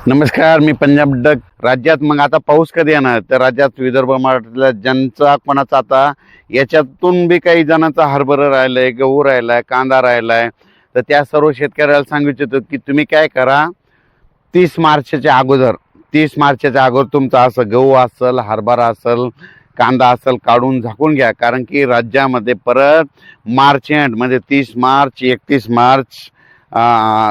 नमस्कार, मी पंजाब डक. राज्यात मग आता पाऊस कधी येणार? तर राज्यात विदर्भ मराठवाड्यातल्या ज्यांचा कोणाचा आता याच्यातून बी काही जणांचा हरभरा राहिलाय, गहू राहिलाय, कांदा राहिलाय, तर त्या सर्व शेतकऱ्याला सांगू इच्छितो की तुम्ही काय करा, 30 मार्चच्या अगोदर तुमचा असं गहू असेल, हरभरा असेल, कांदा असेल काढून झाकून घ्या. कारण की राज्यामध्ये परत मार्च एंड म्हणजे 30 मार्च, 31 मार्च,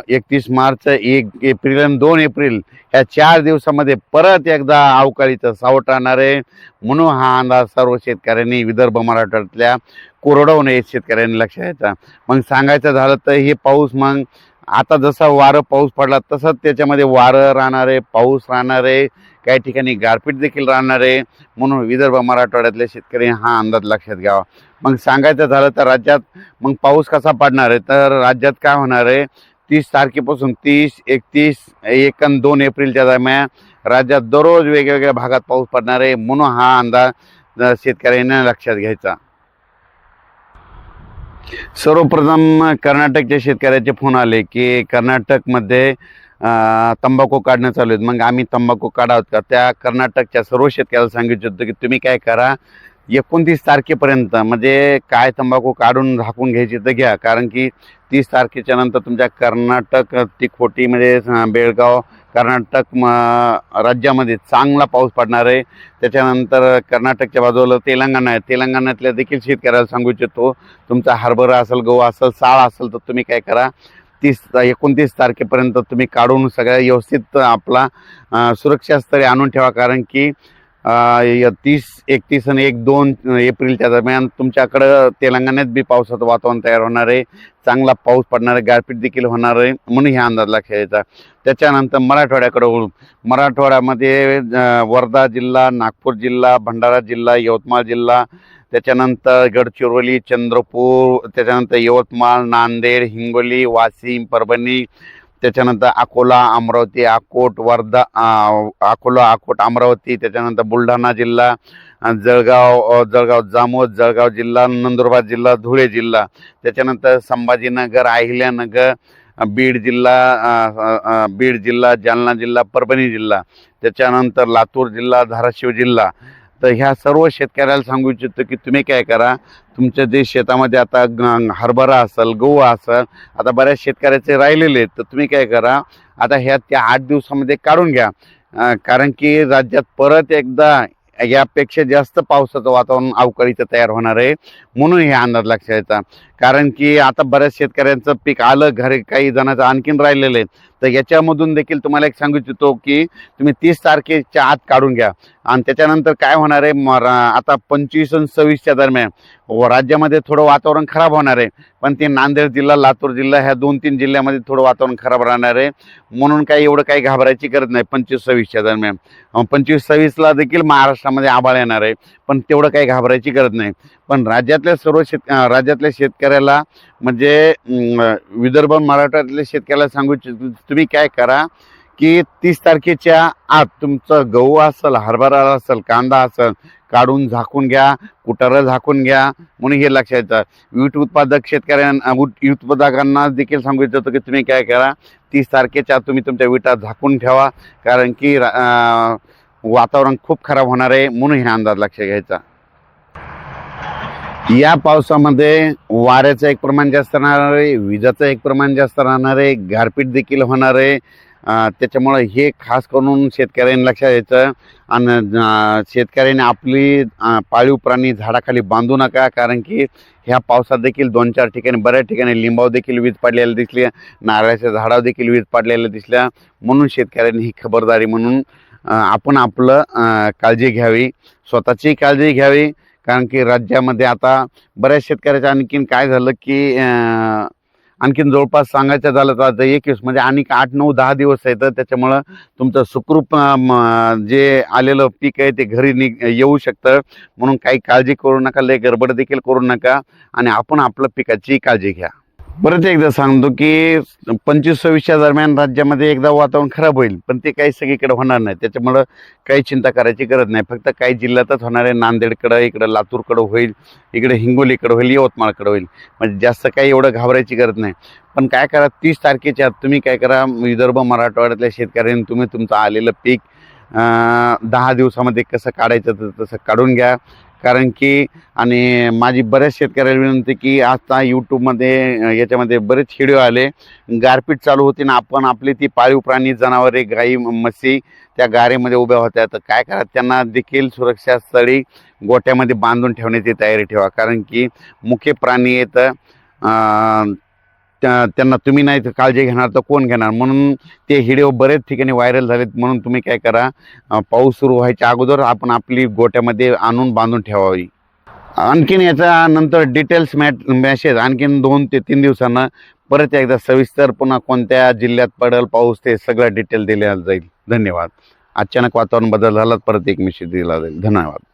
31 मार्च, 1 एप्रिल आणि 2 एप्रिल ह्या 4 दिवसामध्ये परत एकदा अवकाळीचं सावट राहणार आहे. म्हणून हा अंदाज सर्व शेतकऱ्यांनी विदर्भ मराठवाड्यातल्या कोरडवून शेतकऱ्यांनी लक्षात घ्यायचा. मग सांगायचं झालं तर हे पाऊस मग आता जसा वारं पाऊस पडला तसंच त्याच्यामध्ये वारं राहणार आहे, पाऊस राहणार आहे, काही ठिकाणी गारपीट देखील राहणार आहे. म्हणून विदर्भ मराठवाड्यातल्या शेतकऱ्यांनी हा अंदाज लक्षात घ्यावा. मग सांगायचं झालं तर राज्यात मग पाऊस कसा पडणार आहे, तर राज्यात काय होणार आहे, 30 तारखेपासून 30, 31, 1 आणि 2 एप्रिलच्या दरम्यान राज्यात दररोज वेगवेगळ्या भागात पाऊस पडणार आहे. म्हणून हा अंदाज शेतकऱ्यांनी लक्षात घ्यायचा. सर्वप्रथम कर्नाटकच्या शेतकऱ्याचे फोन आले की कर्नाटकमध्ये तंबाखू काढणं चालू आहेत. मग आम्ही तंबाखू काढावत का? त्या कर्नाटकच्या सर्व शेतकऱ्याला सांगितलं होतं की तुम्ही काय करा, 29 तारखेपर्यंत म्हणजे काय तंबाखू काढून झाकून घ्यायची तर घ्या. कारण की 30 तारखेच्या नंतर तुमच्या कर्नाटक, तिकोटी म्हणजे बेळगाव, कर्नाटक राज्यामध्ये चांगला पाऊस पडणार आहे. त्याच्यानंतर कर्नाटकच्या बाजूला तेलंगणा आहे. तेलंगणातल्या देखील शेतकऱ्याला सांगू इच्छितो, तुमचा हरभरा असेल, गहू असेल, साळ असेल तर तुम्ही काय करा, 29 तारखेपर्यंत तुम्ही काढून सगळ्या व्यवस्थित आपला सुरक्षा स्तरी आणून ठेवा. कारण की 30, 31 आणि 1-2 एप्रिलच्या दरम्यान तुमच्याकडं तेलंगणात बी पावसाचं वातावरण तयार होणार आहे, चांगला पाऊस पडणार आहे, गारपीट देखील होणार आहे. म्हणून ह्या अंदाज लक्षात घ्यायचा. त्याच्यानंतर मराठवाड्याकडे वळू. मराठवाड्यामध्ये वर्धा जिल्हा, नागपूर जिल्हा, भंडारा जिल्हा, यवतमाळ जिल्हा, त्याच्यानंतर गडचिरोली, चंद्रपूर, त्याच्यानंतर यवतमाळ, नांदेड, हिंगोली, वाशिम, परभणी, त्याच्यानंतर अकोला, अमरावती, अकोट, वर्धा, अकोला, अकोट, अमरावती, त्याच्यानंतर बुलढाणा जिल्हा, जळगाव जामोद, जळगाव जिल्हा, नंदुरबार जिल्हा, धुळे जिल्हा, त्याच्यानंतर संभाजीनगर, अहिल्यानगर, बीड जिल्हा, जालना जिल्हा, परभणी जिल्हा, त्याच्यानंतर लातूर जिल्हा, धाराशिव जिल्हा. तर ह्या सर्व शेतकऱ्याला सांगू इच्छितो की तुम्ही काय करा, तुमच्या जे शेतामध्ये आता हरभरा असेल, गहू असेल, आता बऱ्याच शेतकऱ्याचे राहिलेले आहेत, तर तुम्ही काय करा, आता त्या 8 दिवसामध्ये काढून घ्या. कारण की राज्यात परत एकदा यापेक्षा जास्त पावसाचं वातावरण अवकाळीचं तयार होणार आहे. म्हणून हे अंदाज लक्षात घ्यायचा. कारण की आता बऱ्याच शेतकऱ्यांचं पीक आलं घरी, काही जणांचं आणखीन राहिलेलं आहे. तर याच्यामधून देखील तुम्हाला एक सांगू इच्छितो की तुम्ही 30 तारखेच्या आत काढून घ्या. आणि त्याच्यानंतर काय होणार आहे, आता 25 आणि 26च्या दरम्यान राज्यामध्ये थोडं वातावरण खराब होणार आहे. पण ते नांदेड जिल्हा, लातूर जिल्हा ह्या 2-3 जिल्ह्यामध्ये थोडं वातावरण खराब राहणार आहे. म्हणून काही एवढं काही घाबरायची गरज नाही. 25-26च्या दरम्यान 25-26ला देखील महाराष्ट्रामध्ये आभाळ येणार आहे, पण तेवढं काही घाबरायची गरज नाही. पण राज्यातल्या राज्यातल्या शेतकऱ्याला म्हणजे विदर्भ मराठवाड्यातल्या शेतकऱ्याला सांगू इच्छितो, तुम्ही काय करा की 30 तारखेच्या आत तुमचं गहू असेल, हरभरा असेल, कांदा असेल काढून झाकून घ्या, कुटारं झाकून घ्या. म्हणून हे लक्षात येतं. वीट उत्पादक उत्पादकांना देखील सांगू इच्छितो की तुम्ही काय करा, 30 तारखेच्या आत तुम्ही तुमच्या विटा झाकून ठेवा. कारण की वातावरण खूप खराब होणार आहे. म्हणून हे अंदाज लक्षात घ्यायचा. या पावसामध्ये वाऱ्याचं एक प्रमाण जास्त राहणार आहे, विजाचं एक प्रमाण जास्त राहणार आहे, गारपीट देखील होणार आहे. त्याच्यामुळे हे खास करून शेतकऱ्यांनी लक्षात घ्यायचं. आणि शेतकऱ्यांनी आपली पाळीव प्राणी झाडाखाली बांधू नका. कारण की ह्या पावसात देखील 2-4 ठिकाणी, बऱ्याच ठिकाणी लिंबाव देखील वीज पडलेल्या दिसल्या, नारळाच्या झाडावर देखील वीज पडलेल्या दिसल्या. म्हणून शेतकऱ्यांनी ही खबरदारी म्हणून आपण आपलं काळजी घ्यावी, स्वतःची काळजी घ्यावी. कारण की राज्यामध्ये आता बऱ्याच शेतकऱ्याचं आणखीन काय झालं की आणखीन जवळपास सांगायचं झालं तर आता 21 म्हणजे आणि 8, 9, 10 दिवस आहेत. त्याच्यामुळं तुमचं सुखरूप जे आलेलं पीक आहे ते घरी येऊ शकतं. म्हणून काही काळजी करू नका, लय गडबड देखील करू नका आणि आपण आपलं पिकाची काळजी घ्या. परत एकदा सांगतो की 25-26च्या दरम्यान राज्यामध्ये एकदा वातावरण खराब होईल, पण ते काही सगळीकडे होणार नाही. त्याच्यामुळं काही चिंता करायची गरज नाही. फक्त काही जिल्ह्यातच होणार आहे. नांदेडकडं, इकडं लातूरकडं होईल, इकडे हिंगोलीकडं होईल, यवतमाळकडं होईल. म्हणजे जास्त काही एवढं घाबरायची गरज नाही. पण काय करा, 30 तारखेच्या आत तुम्ही काय करा, विदर्भ मराठवाड्यातल्या शेतकऱ्यांनी तुम्ही तुमचं आलेलं पीक 10 दिवसामध्ये कसं काढायचं तर तसं काढून घ्या. कारण की आणि माझी बऱ्याच शेतकऱ्याला विनंती की आता यूट्यूबमध्ये याच्यामध्ये बरेच व्हिडिओ आले, गारपीट चालू होती ना, आपण आपली ती पाळीव प्राणी जनावरे गाई म्हशी त्या गारेमध्ये उभ्या होत्या, तर काय करा, त्यांना देखील सुरक्षा स्थळी गोट्यामध्ये बांधून ठेवण्याची तयारी ठेवा. कारण की मुके प्राणी येत त्यांना तुम्ही नाही काळजी घेणार तर कोण घेणार. म्हणून ते व्हिडिओ बरेच ठिकाणी व्हायरल झालेत. म्हणून तुम्ही काय करा, पाऊस सुरू व्हायच्या अगोदर आपण आपली गोट्यामध्ये आणून बांधून ठेवावी. आणखीन याच्या नंतर डिटेल्स मॅसेज आणखीन 2 ते 3 दिवसांना परत एकदा सविस्तर पुन्हा कोणत्या जिल्ह्यात पडेल पाऊस ते सगळं डिटेल दिल्या जाईल. धन्यवाद. अचानक वातावरण बदल झाला, परत एक मेसेज दिला जाईल. धन्यवाद.